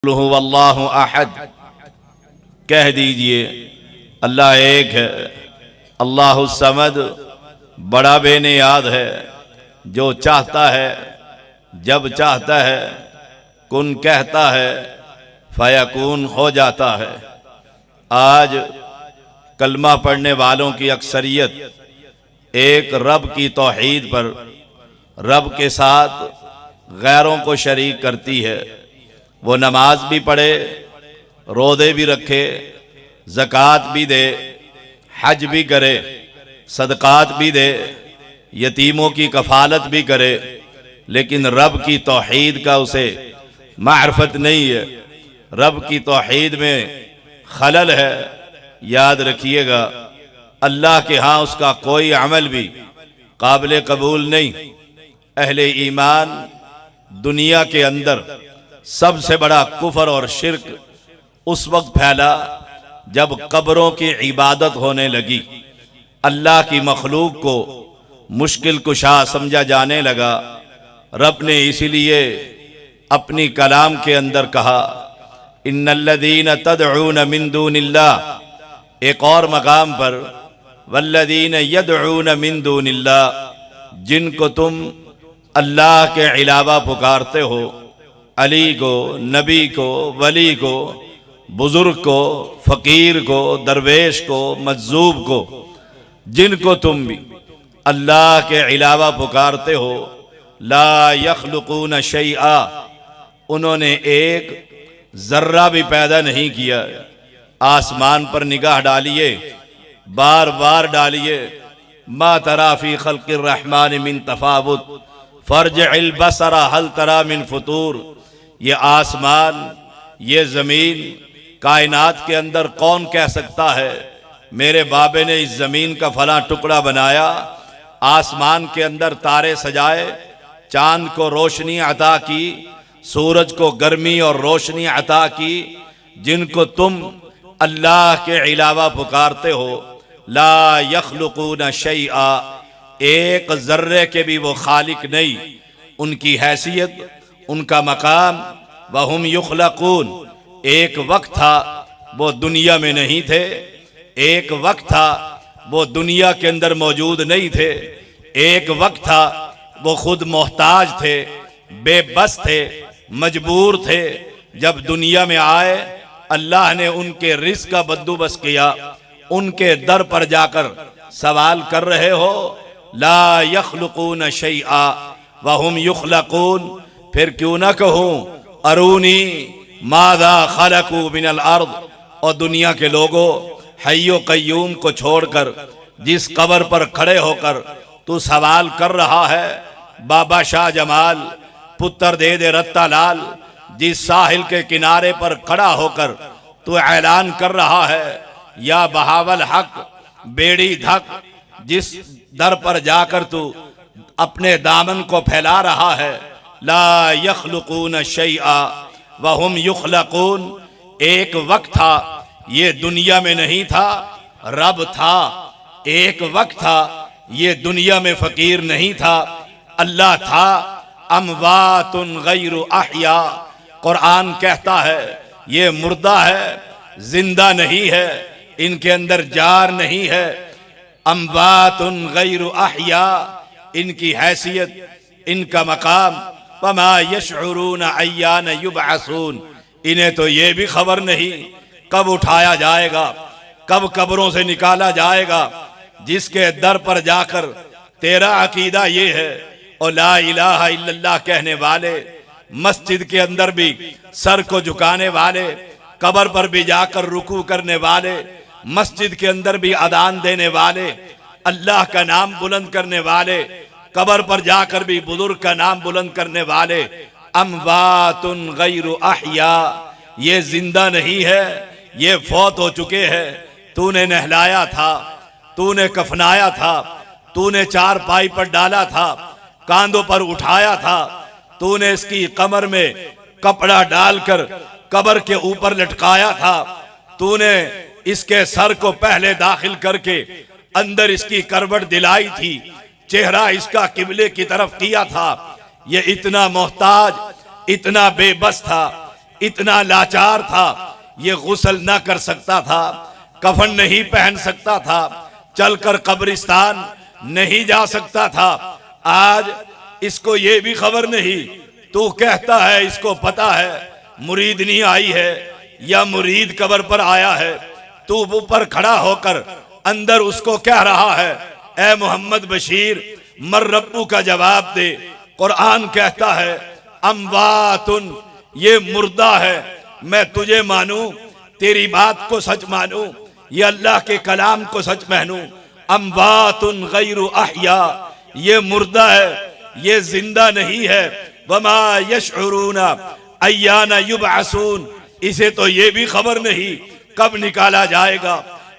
हुवल्लाहु अहद, कह दीजिए अल्लाह एक है। अल्लाहु समद, बड़ा बेनियाद है। जो चाहता है जब चाहता है कुन कहता है फयकून हो जाता है। आज कलमा पढ़ने वालों की अक्सरियत एक रब की तौहीद पर रब के साथ गैरों को शरीक करती है। वो नमाज भी पढ़े, रोज़े भी रखे, ज़कात भी दे, हज भी करे, सदक़ात भी दे, यतीमों की कफ़ालत भी करे, लेकिन रब की तौहीद का उसे मार्फत नहीं है। रब की तौहीद में खलल है। याद रखिएगा, अल्लाह के यहाँ उसका कोई अमल भी काबिल कबूल नहीं। अहले ईमान दुनिया के अंदर सबसे बड़ा कुफर और शिर्क उस वक्त फैला जब कब्रों की इबादत होने लगी। अल्लाह की मखलूक को मुश्किल कुशा समझा जाने लगा। रब ने इसीलिए अपनी कलाम के अंदर कहा, इन्नल्लज़ीन तदऊन मिन दूनिल्लाह। एक और मकाम पर वल्लज़ीन यदऊन मिन दूनिल्लाह, जिनको तुम अल्लाह के अलावा पुकारते हो, अली को, नबी को, वली को, बुजुर्ग को, फ़कीर को, दरवेश को, मज्जूब को, जिनको तुम भी अल्लाह के अलावा पुकारते हो, ला यख्लुकून शैआ, उन्होंने एक जर्रा भी पैदा नहीं किया। आसमान पर निगाह डालिए, बार बार डालिए, मा तरा फी खल्क़िर रहमान मिन तफावुत फर्जिल बसरा हल तरा मिन फुतूर। ये आसमान, ये ज़मीन, कायनात के अंदर कौन कह सकता है मेरे बाबे ने इस ज़मीन का फला टुकड़ा बनाया, आसमान के अंदर तारे सजाए, चांद को रोशनी अता की, सूरज को गर्मी और रोशनी अता की, जिनको तुम अल्लाह के अलावा पुकारते हो, ला यख्लुकून शैआ, एक जर्रे के भी वो खालिक नहीं। उनकी हैसियत, उनका मकाम, वहुम युखलकून। एक वक्त था वो दुनिया में नहीं थे, एक वक्त था वो दुनिया के अंदर मौजूद नहीं थे, एक वक्त था वो खुद मोहताज थे, बेबस थे, मजबूर थे। जब दुनिया में आए अल्लाह ने उनके रिज़्क़ का बंदोबस्त किया। उनके दर पर जाकर सवाल कर रहे हो, ला यख्लुकून शैआ वहुम युखलकून, फिर क्यों ना कहूं अरूनी मादा खलकू मिनल अर्द। और दुनिया के लोगों, हय्यो कय्यूम को छोड़कर जिस कब्र पर खड़े होकर तू सवाल कर रहा है, बाबा शाह जमाल पुत्र दे दे रत्ता लाल, जिस साहिल के किनारे पर खड़ा होकर तू ऐलान कर रहा है, या बहावल हक बेड़ी धक, जिस दर पर जाकर तू अपने दामन को फैला रहा है, ला यख्लुकून शैआ वहुम युखलकून। एक वक्त था ये दुनिया में नहीं था, रब था। एक वक्त था ये दुनिया में फकीर नहीं था, अल्लाह था। अमवातुन गैरु अहया, कुरान कहता है ये मुर्दा है, जिंदा नहीं है, इनके अंदर जार नहीं है। अमवातुन गैरु अहया, इनकी हैसियत, इनका मकाम, वमा यशउरून अय्यान युबअसून, इन्हें तो ये भी खबर नहीं कब उठाया जाएगा, कब कब्रों से निकाला जाएगा। जिसके दर पर जाकर तेरा अकीदा ये है और ला इलाहा इल्लल्लाह कहने वाले, मस्जिद के अंदर भी सर को झुकाने वाले, कब्र पर भी जाकर रुकू करने वाले, मस्जिद के अंदर भी अदान देने वाले, अल्लाह का नाम बुलंद करने वाले, कब्र पर जाकर भी बुजुर्ग का नाम बुलंद करने वाले, अमवातुन गैरु अहया, ये जिंदा नहीं है, ये फौत हो चुके हैं। तूने नहलाया था, तूने कफनाया था, तूने चारपाई पर डाला था, कांधों पर उठाया था, तूने इसकी कमर में कपड़ा डालकर कब्र के ऊपर लटकाया था, तूने इसके सर को पहले दाखिल करके अंदर इसकी करवट दिलाई थी, चेहरा इसका किबले की तरफ किया था। ये इतना मोहताज, इतना बेबस था, इतना लाचार था, ये गुस्ल ना कर सकता था, कफन नहीं पहन सकता था, चलकर कब्रिस्तान नहीं जा सकता था। आज इसको ये भी खबर नहीं, तू कहता है इसको पता है मुरीदनी आई है या मुरीद कब्र पर आया है, तू ऊपर खड़ा होकर अंदर उसको कह रहा है ए मोहम्मद बशीर मर रब्बू का जवाब दे। कुरान कहता है अमवातुन, ये मुर्दा है, मैं तुझे मानूं, तेरी बात को सच मानूं, ये अल्लाह के कलाम को सच मानूं। अमवातुन गैरु अहया, ये मुर्दा है, ये जिंदा नहीं है। वमा यशउरूना अय्याना युबअसून, इसे तो ये भी खबर नहीं कब निकाला जाएगा,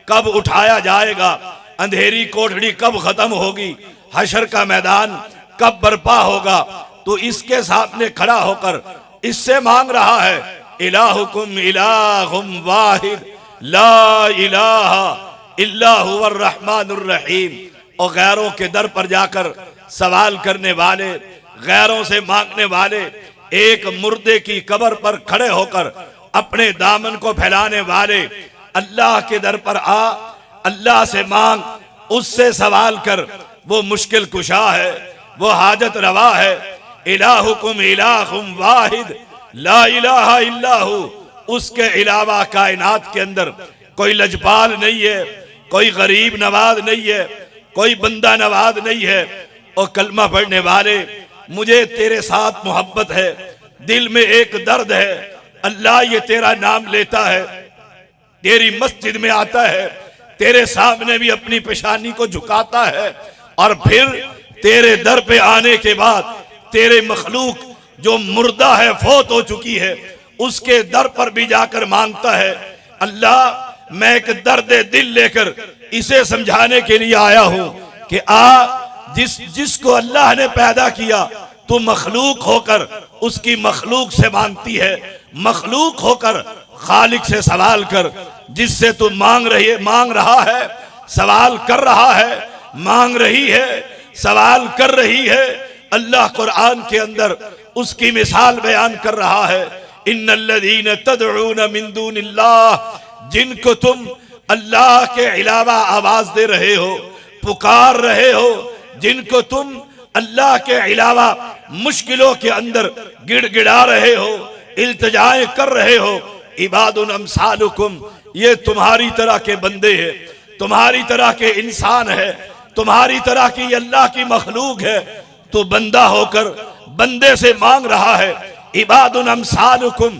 कब उठाया जाएगा, अंधेरी कोठड़ी कब खत्म होगी, हशर का मैदान कब बर्पा होगा। तो इसके सामने खड़ा होकर इससे मांग रहा है इलाहुकुम इलाहुम वाहिद ला इलाहा इल्ला हुवर रहमानुर रहीम। और गैरों के दर पर जाकर सवाल करने वाले, गैरों से मांगने वाले, एक मुर्दे की कब्र पर खड़े होकर अपने दामन को फैलाने वाले, अल्लाह के दर पर आ, अल्लाह से मांग, उससे सवाल कर, वो मुश्किल कुशा है, वो हाजत रवा है। इलाहुकुम इलाहुम वाहिद ला इलाहा इल्लाहु, उसके अलावा कायनात के अंदर कोई लजपाल नहीं है, कोई गरीब नवाज नहीं है, कोई बंदा नवाज नहीं है। और कलमा पढ़ने वाले, मुझे तेरे साथ मोहब्बत है, दिल में एक दर्द है, अल्लाह ये तेरा नाम लेता है, तेरी मस्जिद में आता है, तेरे सामने भी अपनी पेशानी को झुकाता है, और फिर तेरे दर पे आने के बाद तेरे मखलूक जो मुर्दा है, फौत हो चुकी है, उसके दर पर भी जाकर मांगता है अल्लाह मैं एक दर्द दिल लेकर इसे समझाने के लिए आया हूं कि जिसको अल्लाह ने पैदा किया, तू मखलूक होकर उसकी मखलूक से मांगती है, मखलूक होकर खालिक से सवाल कर, जिससे तू मांग रहा है, सवाल कर रहा है, मांग रही है, सवाल कर रही है। अल्लाह कुरान के अंदर उसकी मिसाल बयान कर रहा है इन्नल्लज़ीना तदऊना मिन दूनिल्लाह, जिनको तुम अल्लाह के अलावा आवाज दे रहे हो, पुकार रहे हो, जिनको तुम अल्लाह के अलावा मुश्किलों के अंदर गिड़गिड़ा रहे हो, इल्तिजाएं कर रहे हो, इबादुन अमसालुकुम, ये तुम्हारी तरह के बंदे हैं, तुम्हारी तरह के इंसान है, तुम्हारी तरह की अल्लाह की मखलूक है। तो बंदा होकर बंदे से मांग रहा है इबादुन अमसालुकुम।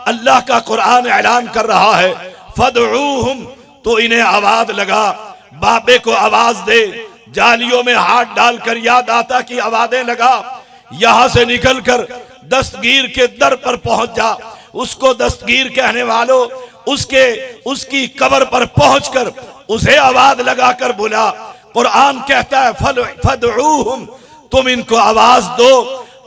अल्लाह का कुरान ऐलान कर रहा है फदऊहुम, तो इन्हें आवाज लगा, बाबे को आवाज दे, जालियों में हाथ डालकर याद आता की आवाजें लगा, यहां से निकलकर दस्तगीर के दर पर पहुंच जा, उसको दस्तगीर कहने वालों, उसकी कब्र पर पहुंचकर उसे आवाज लगाकर बुला। कुरान कहता है फदऊहुम, तुम इनको आवाज दो,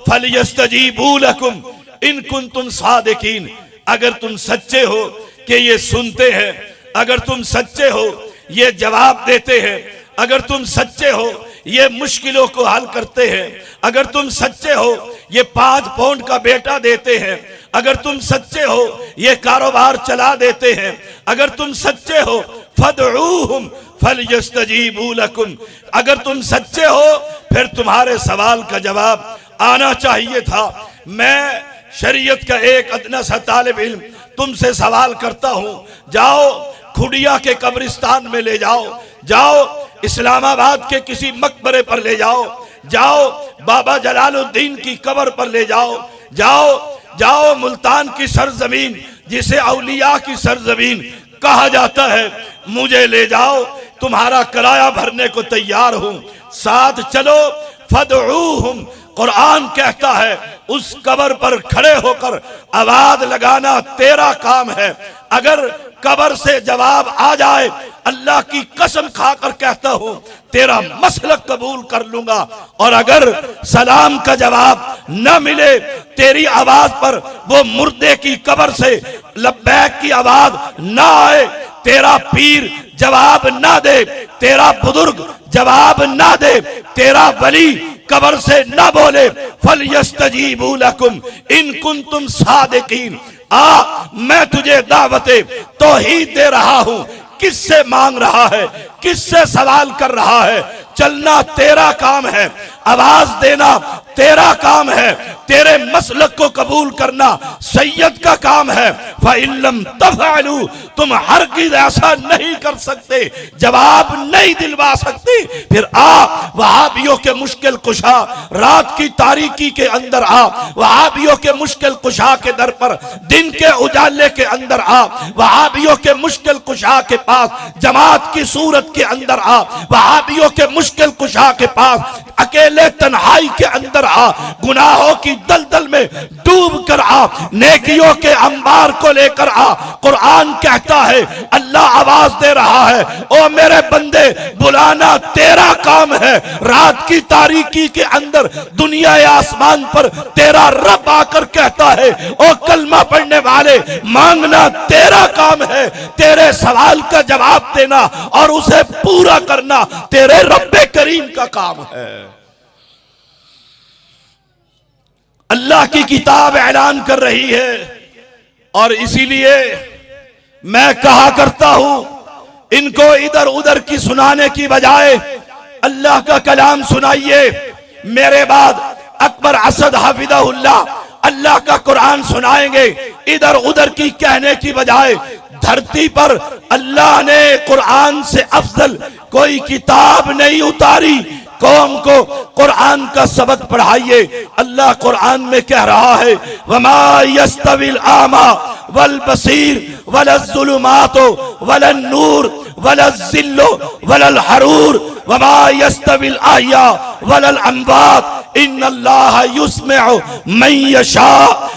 फलयस्तजीबू लकुम इन कुंतुम सादिकीन, अगर तुम सच्चे हो कि ये सुनते हैं, अगर तुम सच्चे हो ये जवाब देते हैं, अगर तुम सच्चे हो ये मुश्किलों को हल करते हैं, अगर तुम सच्चे हो ये 5 पाउंड का बेटा देते हैं, अगर तुम सच्चे हो ये कारोबार चला देते हैं, अगर तुम सच्चे हो फदऊहुम फलयस्तजीबू लकुम, अगर तुम सच्चे हो फिर तुम्हारे सवाल का जवाब आना चाहिए था। मैं शरीयत का एक अदना सा तालिब इल्म तुमसे सवाल करता हूं, जाओ खुडिया के कब्रिस्तान में ले जाओ, जाओ इस्लामाबाद के किसी मकबरे पर ले जाओ, जाओ बाबा जलालुद्दीन की कब्र पर ले जाओ, जाओ मुल्तान की सरजमीन जिसे औलिया की सरजमीन कहा जाता है, मुझे ले जाओ, तुम्हारा किराया भरने को तैयार हूं, साथ चलो। फदऊहुम, कुरान कहता है उस कब्र पर खड़े होकर आवाज लगाना तेरा काम है। अगर कब्र से जवाब आ जाए, अल्लाह की कसम खाकर कहता हूं तेरा मसलक कबूल कर लूंगा, और अगर सलाम का जवाब न मिले, तेरी आवाज पर वो मुर्दे की कब्र से लब्बैक की आवाज ना आए, तेरा पीर जवाब ना दे, तेरा बुजुर्ग जवाब ना दे, तेरा वली कब्र से न बोले फलयस्तजीबू लकुम इन कुंतुम सादिकीन। मैं तुझे दावते तौहीद दे रहा हूं। किससे मांग रहा है, किससे सवाल कर रहा है? चलना तेरा काम है, आवाज देना तेरा काम है, तेरे मसलक को कबूल करना सैयद का काम है। फ़इल्लम तफ़अलू, तुम हरगिज़ ऐसा नहीं कर सकते, जवाब नहीं दिलवा सकते। फिर वहाबियों के मुश्किल कुशा, रात की तारीकी के अंदर वहाबियों के मुश्किल कुशा के दर पर, दिन के उजाले के अंदर वहाबियों के मुश्किल कुशा के पास, जमात की सूरत के अंदर वहाबियों के मुश्किल कुशा के पास, अकेले तन्हाई के अंदर गुनाहों की दलदल में डूब कर नेकियों के अंबार को लेकर कुरान कहता है, अल्लाह आवाज दे रहा है, ओ मेरे बंदे बुलाना तेरा काम है। रात की तारीकी के अंदर दुनिया या आसमान पर तेरा रब आकर कहता है, ओ कलमा पढ़ने वाले मांगना तेरा काम है, तेरे सवाल का जवाब देना और उसे पूरा करना तेरे रब्बे करीम का काम है। अल्लाह की किताब ऐलान कर रही है और इसीलिए मैं कहा करता हूं, इनको इधर उधर की सुनाने की बजाय अल्लाह का कलाम सुनाइए। मेरे बाद अकबर असद हाफिज़हुल्लाह अल्लाह का कुरान सुनाएंगे। इधर उधर की कहने की बजाय धरती पर अल्लाह ने कुरान से अफजल कोई किताब नहीं उतारी। कौम को कुरान का सबक पढ़ाइए। अल्लाह कुरान में कह रहा है, वमा यस्तविल आमा वल बसीर वलज़्ज़ुलुमातु वलन नूर वलज़्ज़िल्लु वलल हरूर वमा यस्तविल अहया वलल अमवात इन्नल्लाह युस्मिउ मन यशा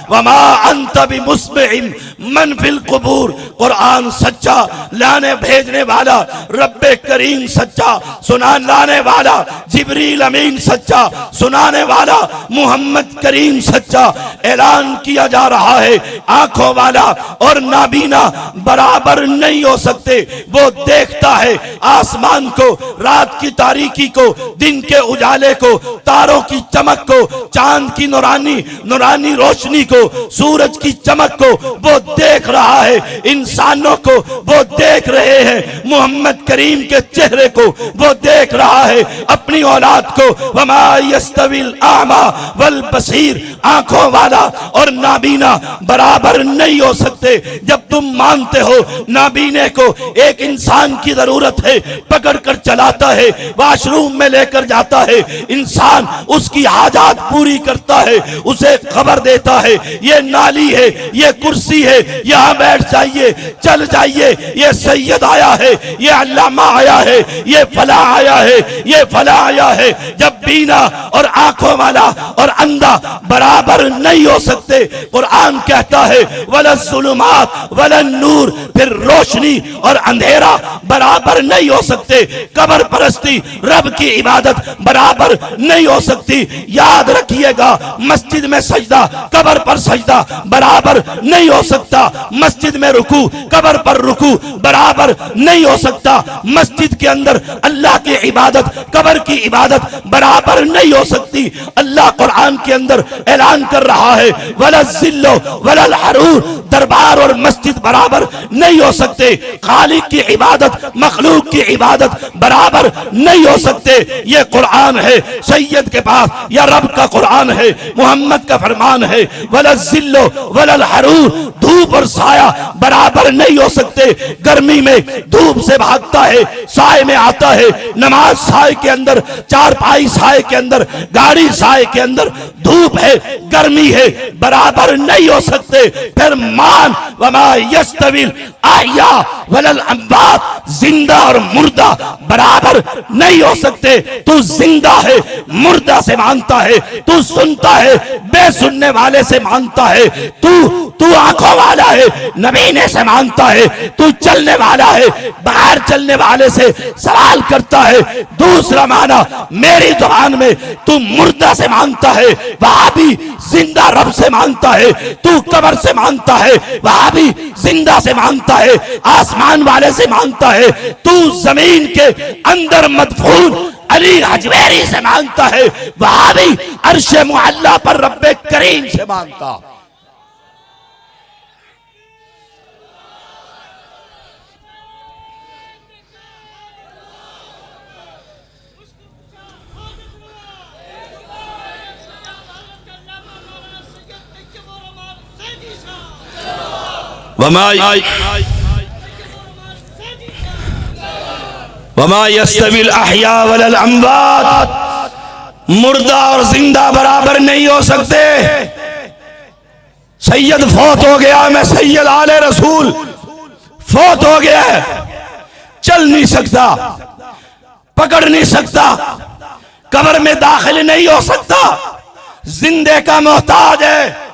वमा अंत बिमुस्मिइन मन फिल कुबूर। कुरान सच्चा, लाने भेजने वाला रब्बे करीम सच्चा, सुनाने लाने वाला जिब्रील अमीन सच्चा, सुनाने वाला मोहम्मद करीम सच्चा। ऐलान किया जा रहा है, आंखों वाला और नाबीना बराबर नहीं हो सकते। वो देखता है आसमान को, रात की तारीकी को, दिन के उजाले को, तारों की चमक को, चांद की नूरानी रोशनी को, सूरज की चमक को वो देख रहा है। इंसानों को वो देख रहे हैं, मोहम्मद करीम के चेहरे को वो देख रहा है, अपनी औलाद को। वमा यस्तविल आमा वल बसीर, आंखों वाला और नाबीना बराबर नहीं हो सकते। जब तुम मानते हो नाबीने को एक इंसान की जरूरत है, पकड़ कर चलाता है, वॉशरूम में लेकर जाता है, इंसान उसकी हाजात पूरी करता है, उसे खबर देता है, ये नाली है, ये कुर्सी है, यहाँ बैठ जाइए, चल जाइए, ये सैयद आया है, ये अल्लामा आया है, ये फला आया है, ये फला आया है। जब बीना और आंखों वाला और अंधा बराबर नहीं हो सकते, कुरान कहता है वलज़्ज़ुलुमात वलन नूर, फिर रोशनी और अंधेरा बराबर नहीं हो सकते। कब्र परस्ती, रब की इबादत बराबर नहीं हो सकती। याद रखिएगा, मस्जिद में सजदा, कब्र पर सजदा बराबर नहीं हो सकता। मस्जिद में रुकू, कब्र पर रुकू बराबर नहीं हो सकता। मस्जिद के अंदर अल्लाह की इबादत, कब्र की इबादत बराबर नहीं हो सकती। अल्लाह कुरान के अंदर ऐलान कर रहा है, वलज़्ज़िल्लु वलल हरूर, दरबार और मस्जिद बराबर नहीं हो सकते। खालिक की इबादत, मखलूक की इबादत बराबर नहीं हो सकते। ये कुरान है सैयद के पास, या रब का कुरान है, मोहम्मद का फरमान है। वलज़्ज़िल्लु वलल हरूर, धूप और साया बराबर नहीं हो सकते। गर्मी में धूप से भागता है, साए में आता है, नमाज साए के अंदर, चारपाई साए के अंदर, गाड़ी साए के अंदर, धूप है, गर्मी है, बराबर नहीं हो सकते। फिर मान वमा यस्तविल अहया वलल अमवात, जिंदा और मुर्दा बराबर नहीं हो सकते। तू जिंदा है, मुर्दा से मानता है, तू सुनता है, बेसुनने वाले से मानता है, तू आंखों वाला है, नबीने से मानता है, तू चलने वाला है, बाहर चलने वाले से सवाल करता है। दूसरा माना मेरी जुबान में, तू मुर्दा से मानता है, वहां भी जिंदा रब से मांगता है, तू कब्र से मांगता है, वहाबी जिंदा से मांगता है, आसमान वाले से मांगता है, तू जमीन के अंदर मदफून अली हजवेरी से मांगता है, वहाबी अर्शे मुअल्ला पर रब्बे करीम से मांगता। वमा यस्तविल अहया वल अमवात, मुर्दा और जिंदा बराबर नहीं हो सकते। सैयद फौत हो गया, मैं सैयद आले रसूल फौत हो गया है, चल नहीं सकता, पकड़ नहीं सकता, कब्र में दाखिल नहीं हो सकता, जिंदे का मोहताज है।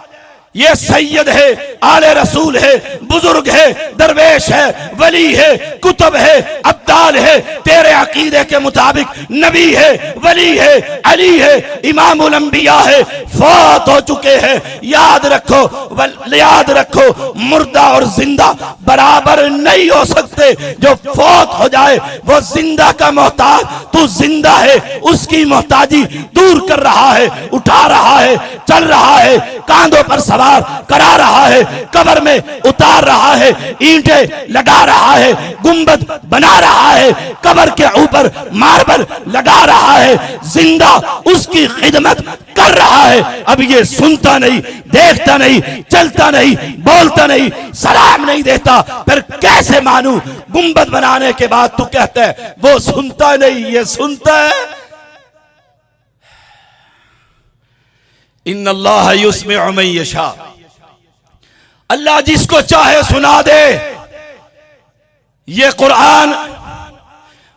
ये सैयद है, आले रसूल है, बुजुर्ग है, दरवेश है, वली है, कुतुब है, अब्दाल है, तेरे अकीदे के मुताबिक नबी है, वली है, अली है, इमामुल अंबिया है, फौत हो चुके हैं। याद रखो मुर्दा और जिंदा बराबर नहीं हो सकते। जो फौत हो जाए वो जिंदा का मोहताज, तू जिंदा है, उसकी मोहताजी दूर कर रहा है, उठा रहा है, चल रहा है, कांधों पर सवार करा रहा है, कब्र में उतार रहा है, ईंटें लगा रहा है, गुंबद बना रहा है, कब्र के ऊपर मार्बल लगा रहा है, जिंदा उसकी खिदमत कर रहा है। अब ये सुनता नहीं, देखता नहीं, चलता नहीं, बोलता नहीं, सलाम नहीं देता, फिर कैसे मानू? गुंबद बनाने के बाद तू कहता है वो सुनता नहीं, ये सुनता है। इन्नल्लाह युस्मिउ मन यशा, अल्लाह जिसको चाहे सुना दे। ये कुरान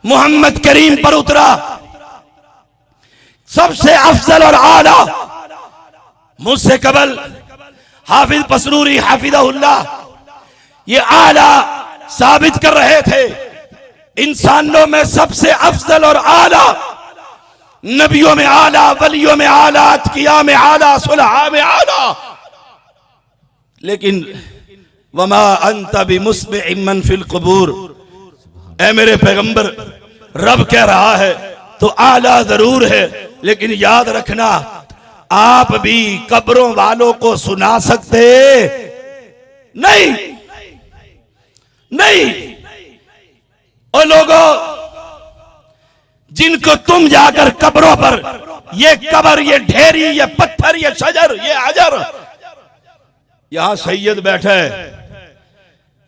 मोहम्मद करीम पर उतरा, सबसे अफजल और आला। मुझसे कबल हाफिज पसरूरी हाफिज़हुल्लाह ये आला साबित कर रहे थे, इंसानों में सबसे अफजल और आला, नबियों में आला, वलियों में आला, अतकिया में आला, सुलहा में आला। लेकिन वमा अंत बिमुस्मिइन मन फिल कुबूर, ऐ मेरे पैगंबर, रब कह रहा है तो आला जरूर है, लेकिन याद रखना आप भी कब्रों वालों को सुना सकते नहीं। नहीं और लोगों, जिनको तुम जाकर कब्रों पर, ये कब्र, ये ढेरी, ये पत्थर, ये शजर, ये अजर, यहां सैयद बैठे,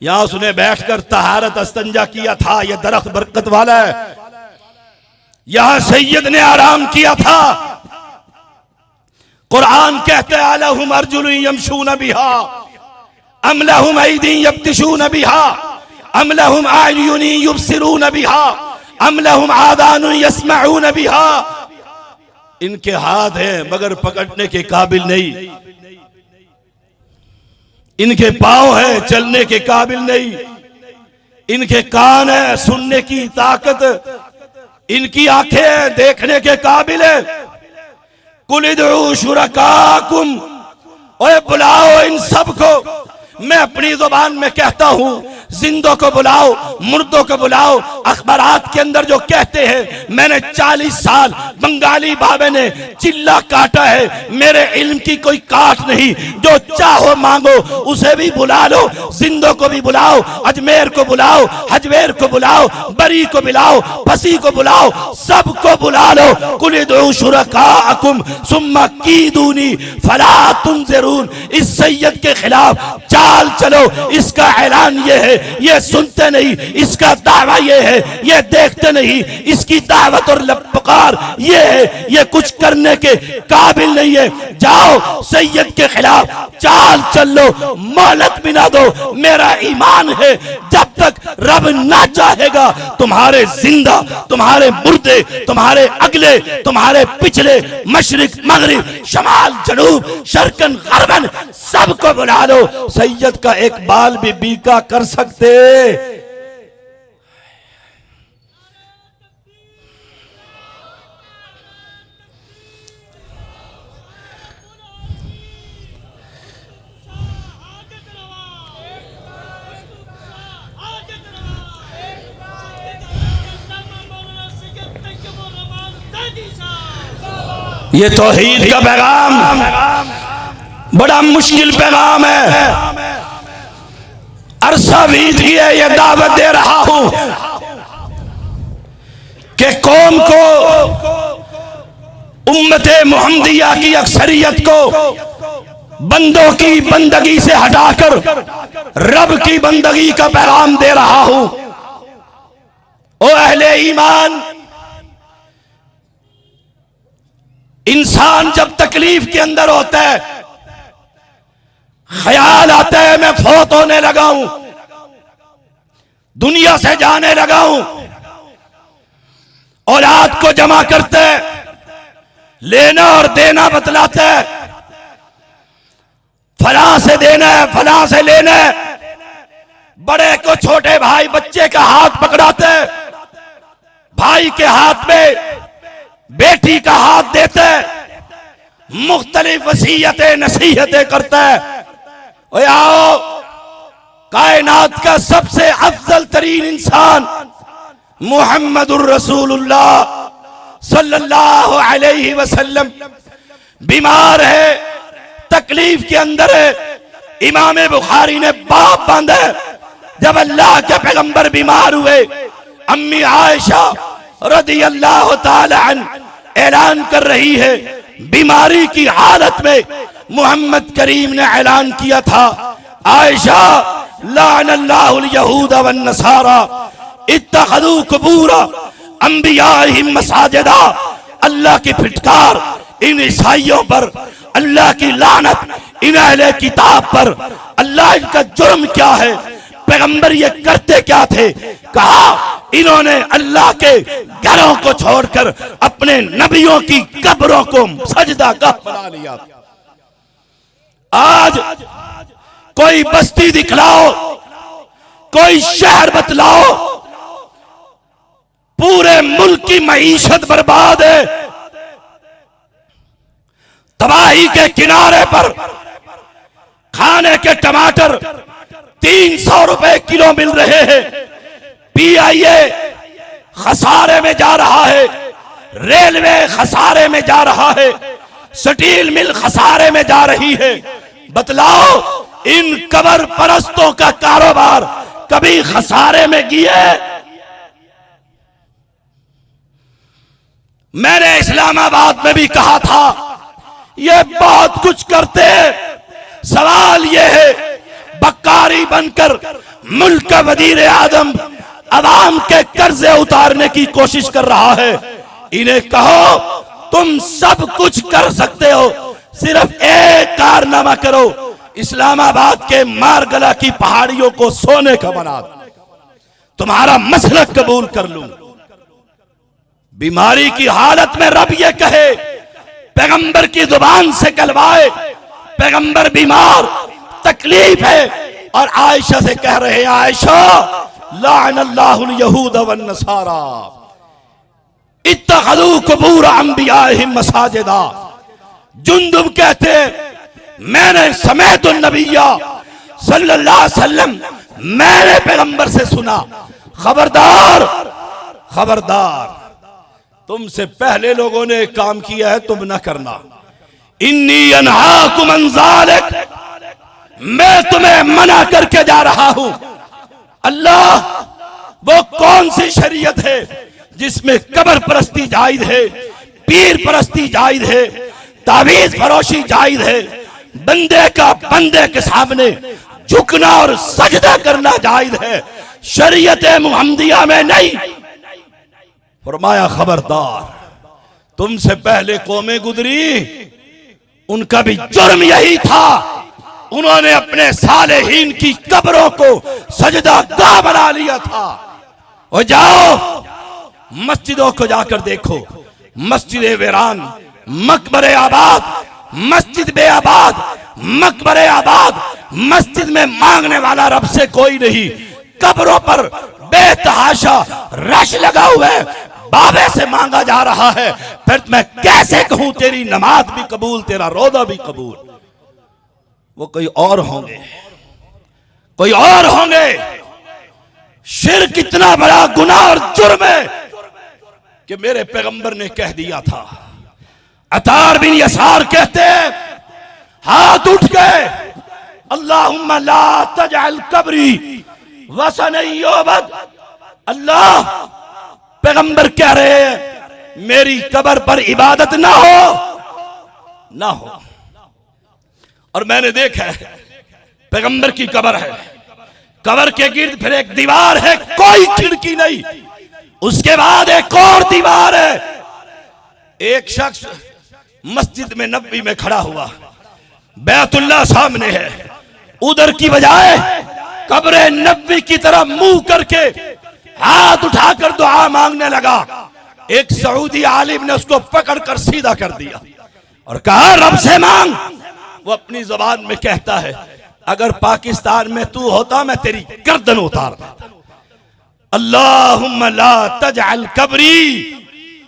यहां उसने बैठकर तहारत अस्तंजा किया था, ये दरख्त बरकत वाला है, यहां सैयद ने आराम किया था। कुरान कहते हैं अलहुम अर्जुलुन यमशून बिहा अम लहुम ऐदीन यब्तिशून बिहा अम लहुम आयुन युबसिरून बिहा अम लहुम आदानुन यस्मऊन बिहा। इनके हाथ हैं मगर पकड़ने के काबिल नहीं, इनके पांव हैं चलने के काबिल नहीं, इनके कान हैं सुनने की ताकत, इनकी आंखें हैं देखने के काबिल है। कुल इदउ शुरकाकुम, ओए बुलाओ इन सबको। मैं अपनी जुबान में कहता हूं, जिंदों को बुलाओ, मुर्दों को बुलाओ। अखबारात के अंदर जो कहते हैं, मैंने 40 साल बंगाली बाबे ने चिल्ला काटा है, मेरे इल्म की कोई काट नहीं। जो चाहो मांगो, उसे भी बुला लो, जिंदों को भी बुलाओ, अजमेर को बुलाओ, हजवेर को बुलाओ, बरी को बुलाओ, फसी को बुलाओ, सबको बुला लो। कुल इदउ शुरकाकुम सुम्मा कीदूनी फला तुनज़िरून। इस सैयद के खिलाफ चाल चलो, इसका ऐलान ये है, ये सुनते नहीं, इसका दावा ये है, ये देखते नहीं, इसकी दावत और पुकार ये है, ये कुछ करने के काबिल नहीं है। जाओ सैयद के खिलाफ चाल चल लो, मोहलत भी ना दो। मेरा ईमान है जब तक रब ना चाहेगा, तुम्हारे जिंदा, तुम्हारे मुर्दे, तुम्हारे अगले, तुम्हारे पिछले, मशरिक मगरिब, शमाल जनूब, शर्कन गरबन, सबको बुला लो। सैयद का एक बाल भी बीका कर सकते। ये तौहीद का पैगाम बड़ा मुश्किल पैगाम है। अरसा बीत गया, ये दावत दे रहा हूं कि कौम को, उम्मते मुहम्मदिया की अक्सरियत को बंदों की बंदगी से हटाकर रब की बंदगी का पैगाम दे रहा हूं। ओ अहले ईमान, इंसान जब तकलीफ के अंदर होता है, ख्याल आता है मैं फौत होने लगा हूं, दुनिया से जाने लगा हूं, औलाद को जमा करते है, लेना और देना बतलाता है, फलां से देना है, फलां से लेना है, बड़े को छोटे भाई बच्चे का हाथ पकड़ाते है, भाई के हाथ में बेटी का हाथ देते है, मुख्तलिफ वसीयतें नसीहतें करता है। ओए आओ, कायनात का सबसे अफजल तरीन इंसान मुहम्मदुर रसूलुल्लाह सल्लल्लाहु अलैहि वसल्लम बीमार है, तकलीफ के अंदर है। इमाम बुखारी ने बाप बांधा है, जब अल्लाह के पैगंबर बीमार हुए, अम्मी आयशा रदी अल्लाह ताला अन्हा ऐलान कर रही है, बीमारी की हालत में मोहम्मद करीम ने ऐलान किया था, आयशा लानल्लाहुल यहूद वन नसारा इत्तखदू कुबूर अंबियाहिम मसाजिदा। अल्लाह की फिटकार इन ईसाइयों पर, अल्लाह की लानत इन अहले किताब पर। अल्लाह, इनका जुर्म क्या है? पैगंबर ये करते क्या थे? कहा इन्होंने अल्लाह के घरों को छोड़कर अपने नबियों की कब्रों को सजदागाह बना लिया। आज कोई बस्ती दिखलाओ, कोई शहर बतलाओ, पूरे मुल्क की मईशत बर्बाद है। तबाही के किनारे पर खाने के टमाटर 300 रुपए किलो मिल रहे हैं। पीआईए खसारे में जा रहा है, रेलवे खसारे में जा रहा है, स्टील मिल खसारे में जा रही है। बतलाओ, इन कबर परस्तों का कारोबार कभी खसारे में गया? मैंने इस्लामाबाद में भी कहा था, ये बहुत कुछ करते हैं। सवाल ये है, बक्कारी बनकर मुल्क का वजीर आजम अवाम के कर्जे उतारने की कोशिश कर रहा है। इन्हें कहो तुम सब कुछ कर सकते हो, सिर्फ एक कारनामा करो, इस्लामाबाद के मारगला की पहाड़ियों को सोने का बना दो, तुम्हारा मसलक कबूल कर लूं। बीमारी की हालत में रब ये कहे, पैगंबर की जुबान से कहलवाए, पैगंबर बीमार, तकलीफ है, और आयशा से कह रहे हैं, आयशा लानल्लाहुल यहूद वन नसारा इत्तखदू कुबूर अंबियाहिम मसाजिदा। जुंदुब कहते, मैंने समेत नबिया सल्लल्लाहु अलैहि वसल्लम, मैंने पैगंबर से सुना, खबरदार खबरदार, तुमसे पहले लोगों ने एक काम किया है, तुम ना करना। इन्नी अनहाकुम अन ज़ालिक, मैं तुम्हें मना करके जा रहा हूं। अल्लाह, वो कौन सी शरीयत है जिसमें कब्र परस्ती जायज है, पीर परस्ती जायज है, तावीज फरोशी जायज है, बंदे का बंदे के सामने झुकना और सजदा करना जायज है, शरीयत मुहम्मदिया में नहीं। फरमाया, खबरदार, तुमसे पहले कौमें गुजरी, उनका भी जुर्म यही था, उन्होंने अपने सालेहीन की कब्रों को सजदागाह बना लिया था। और जाओ मस्जिदों को जाकर देखो, मस्जिद वीरान, मकबरे आबाद, मस्जिद बेआबाद, मकबरे आबाद, मस्जिद में मांगने वाला रब से कोई नहीं, कब्रों पर बेतहाशा रश लगा हुआ है, बाबे से मांगा जा रहा है। फिर मैं कैसे कहूं तेरी नमाज भी कबूल, तेरा रोजा भी कबूल? वो कोई और होंगे, कोई और होंगे। शिर्क इतना बड़ा गुनाह और जुर्म है कि मेरे पैगंबर ने कह दिया था, अतार बिन यसार कहते हैं, हाथ उठ गए, अल्लाहुम्मा ला तजअल कब्री वसन युअबद। अल्लाह, पैगंबर कह रहे हैं मेरी कब्र पर इबादत ना हो। और मैंने देखा है पैगंबर की कब्र है, कब्र के गिर्द फिर एक दीवार है, कोई खिड़की नहीं, उसके बाद एक और दीवार है। एक शख्स मस्जिद में नबी में खड़ा हुआ, बैतुल्लाह सामने है, उधर की बजाय कब्र नबी की तरफ मुंह करके हाथ उठाकर दुआ मांगने लगा। एक सऊदी आलिम ने उसको पकड़कर सीधा कर दिया और कहा रब से मांग। वो अपनी जुबान में कहता है, अगर पाकिस्तान में तू होता मैं तेरी गर्दन उतार देता। अल्लाहुम्मा ला तजअल कब्री,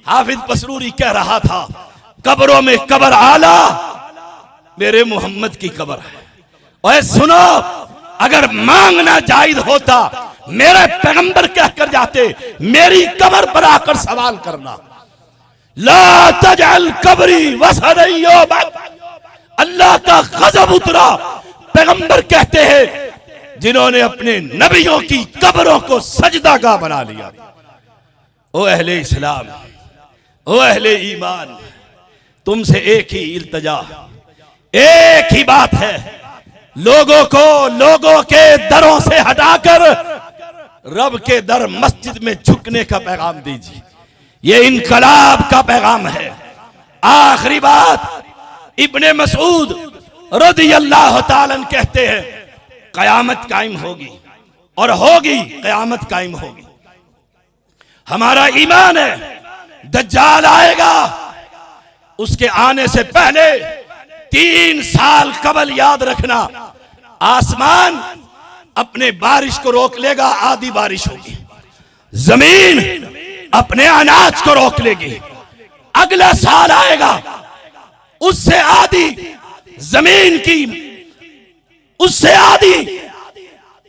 हाफिज पसरूरी कह रहा था, कब्रों में कब्र आला मेरे मोहम्मद की कब्र है। और सुनो, अगर मांगना जायज होता मेरे पैगंबर कहकर जाते, मेरी कब्र पर आकर सवाल करना, ला तजअल कब्री वसन युअबद। अल्लाह का गजब उतरा। पैगंबर कहते हैं जिन्होंने अपने नबियों की कब्रों को सजदागाह बना लिया। ओ अहले इस्लाम, ओ अहले ईमान, तुमसे एक ही इल्तजा, एक ही बात है, लोगों को लोगों के दरों से हटाकर रब के दर मस्जिद में झुकने का पैगाम दीजिए। ये इनकलाब का पैगाम है। आखिरी बात, इब्ने मसूद रज़ियल्लाहु ताला अन्हु कहते हैं कयामत कायम होगी और होगी, कयामत कायम होगी। हमारा ईमान है दज्जाल आएगा, उसके आने से पहले 3 साल कबल याद रखना, आसमान अपने बारिश को रोक लेगा, आधी बारिश होगी, जमीन अपने अनाज को रोक लेगी। अगला साल आएगा, उससे आधी जमीन की, उससे आधी,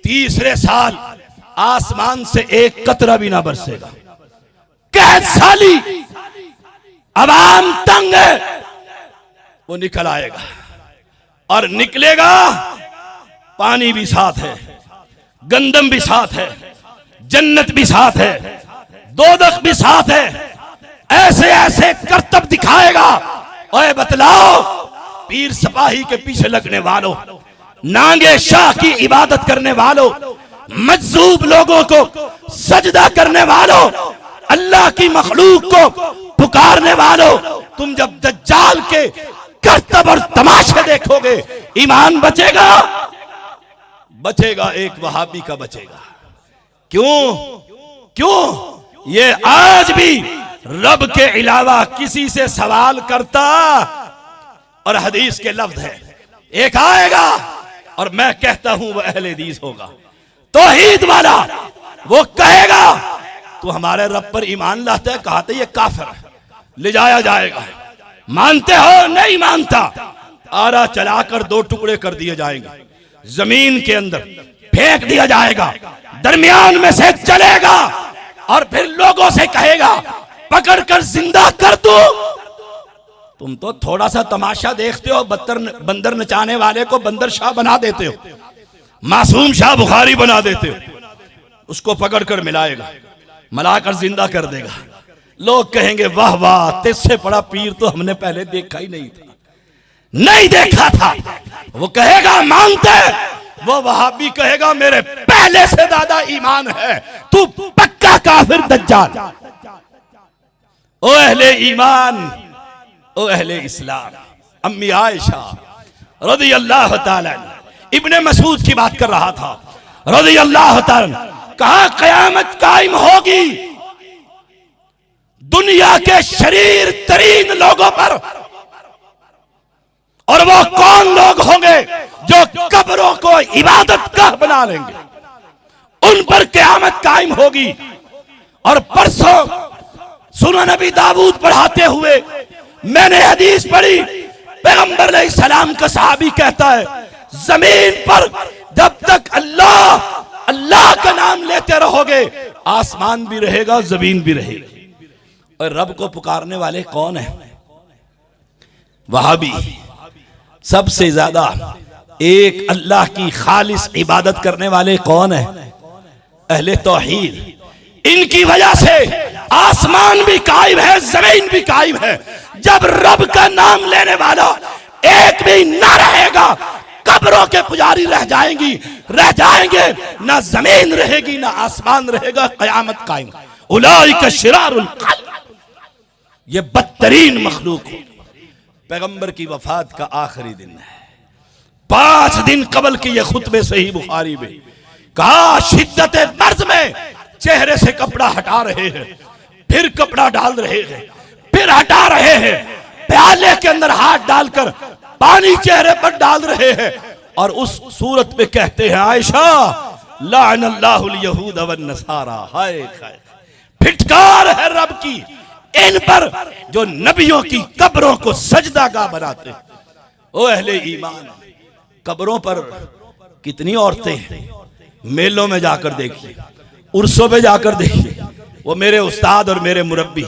तीसरे साल आसमान से एक कतरा भी ना बरसेगा। कैद साली, अवाम तंग है, वो निकल आएगा और निकलेगा, पानी भी साथ है, गंदम भी साथ है, जन्नत भी साथ है, दोजख भी साथ है। ऐसे ऐसे करतब दिखाएगा। ओए बतलाओ, पीर सिपाही के पीछे लगने वालों, नांगे शाह की इबादत करने वालों, मजजूब लोगों को सजदा करने वालों, अल्लाह की मखलूक को पुकारने वालों, तुम जब दज्जाल के करतब और तमाशे देखोगे, ईमान बचेगा? बचेगा, एक वहाबी का बचेगा। क्यों ये आज भी रब के अलावा किसी से सवाल करता। और हदीस के लफ्ज है, एक आएगा और मैं कहता हूं वह अहले हदीस होगा, तौहीद वाला, वो कहेगा तू हमारे रब पर ईमान लाता है, कहा था ये काफिर है, ले जाया जाएगा। मानते हो? नहीं मानता, आरा चलाकर 2 टुकड़े कर दिए जाएंगे, जमीन के अंदर फेंक दिया जाएगा, दरमियान में से चलेगा और फिर लोगों से कहेगा पकड़कर जिंदा कर दो। तुम तो थोड़ा सा तमाशा देखते हो, बंदर नचाने वाले को बंदर शाह बना देते हो, मासूम शाह बुखारी बना देते हो, उसको पकड़कर मिलाएगा, मिलाकर जिंदा कर देगा। लोग कहेंगे वाह वाह, तेरे बड़ा पीर तो हमने पहले देखा ही नहीं था, नहीं देखा था। वो कहेगा मानते, वो वहाबी कहेगा मेरे पहले से ज्यादा ईमान है, तू पक्का काफिर दज्जाल। ओ अहले ईमान, ओ अहले इस्लाम, अम्मी आयशा रज़ियल्लाहु ताला इब्ने मसूद की बात कर रहा था रज़ियल्लाहु ताला, कहा कयामत कायम होगी दुनिया के शरीर तरीन लोगों पर, और वो कौन लोग होंगे जो कब्रों को इबादत गाह बना लेंगे, उन पर क़यामत कायम होगी। और परसों सुनो नबी दाऊद पढ़ाते हुए मैंने हदीस पढ़ी, पैगंबर अलैहिस्सलाम का सहाबी कहता है जमीन पर जब तक अल्लाह अल्लाह का नाम लेते रहोगे, आसमान भी रहेगा, जमीन भी रहेगी। और रब को पुकारने वाले कौन है? वहाबी सबसे ज्यादा एक अल्लाह की खालिस इबादत करने वाले कौन है? अहले तौहीद। इनकी वजह से आसमान भी कायम है, जमीन भी कायम है। जब रब का नाम लेने वाला एक भी ना रहेगा, कब्रों के पुजारी रह जाएंगे, ना जमीन रहेगी ना आसमान रहेगा, कयामत कायम। उलाइका शिरारुल खल्क, ये बदतरीन मखलूक। पैगंबर की वफात का आखिरी दिन है, 5 दिन कबल की ये खुतबे सही बुखारी में कहा, शिद्दत मर्ज में चेहरे से कपड़ा हटा रहे हैं, फिर कपड़ा डाल रहे हैं, फिर हटा रहे हैं, प्याले के अंदर हाथ डालकर पानी चेहरे पर डाल रहे हैं, और उस सूरत में कहते हैं, आयशा लाअनल्लाहुल यहूद वन नसारा। हाय हाय, फिटकार है रब की इन पर जो नबियों की कब्रों को सजदागाह बनाते। ओ अहले ईमान, कब्रों पर कितनी औरतें, मेलों में जाकर देखिए, उर्सों में जाकर देखिए। वो मेरे उस्ताद और मेरे मुरब्बी,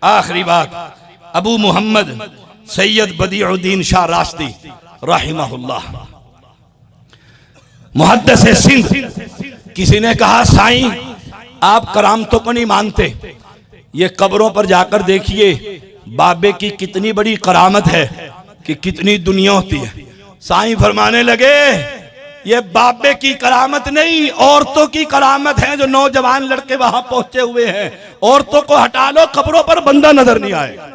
आखिरी बात, अबू मोहम्मद सैयद बदीउद्दीन शाह राश्दी रहमहुल्लाह, मुहद्दिस सिंध। किसी ने कहा, साईं आप करामतों को नहीं मानते, ये कब्रों पर जाकर देखिए बाबे की कितनी बड़ी करामत है कि कितनी दुनिया होती है। साईं फरमाने लगे, ये बाबे की करामत नहीं, औरतों की करामत है जो नौजवान लड़के वहां पहुंचे हुए हैं। औरतों को हटा लो, कब्रों पर बंदा नजर नहीं आएगा।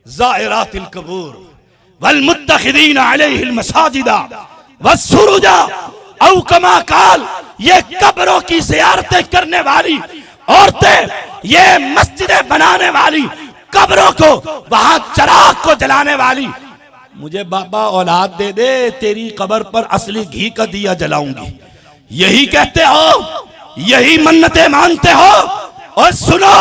ज़ाइरातिल कबूर वल मुत्तखिदीन अलैहिल मसाजिदा वस्सुरुजा औ कमा काल, ये कब्रों की ज़ियारतें करने वाली औरतें, ये मस्जिदें बनाने वाली, कब्रों को वहां चराग को जलाने वाली, मुझे बाबा औलाद दे दे, तेरी कब्र पर असली घी का दिया जलाऊंगी। यही कहते हो, यही मन्नतें मानते हो। और सुनो,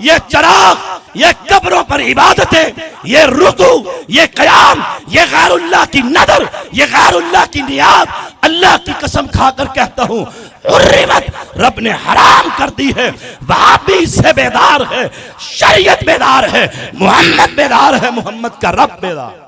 ये चराग, ये कब्रों पर इबादतें, ये रुकू, ये कयाम, ये गैरुल्लाह की नदर, ये गैरुल्लाह की नियाज, अल्लाह की कसम खाकर कहता हूं, हुर्रिमत, रब ने हराम कर दी है। वहाबी इससे बेदार है, शरीयत बेदार है, मोहम्मद बेदार है, मोहम्मद का रब बेदार।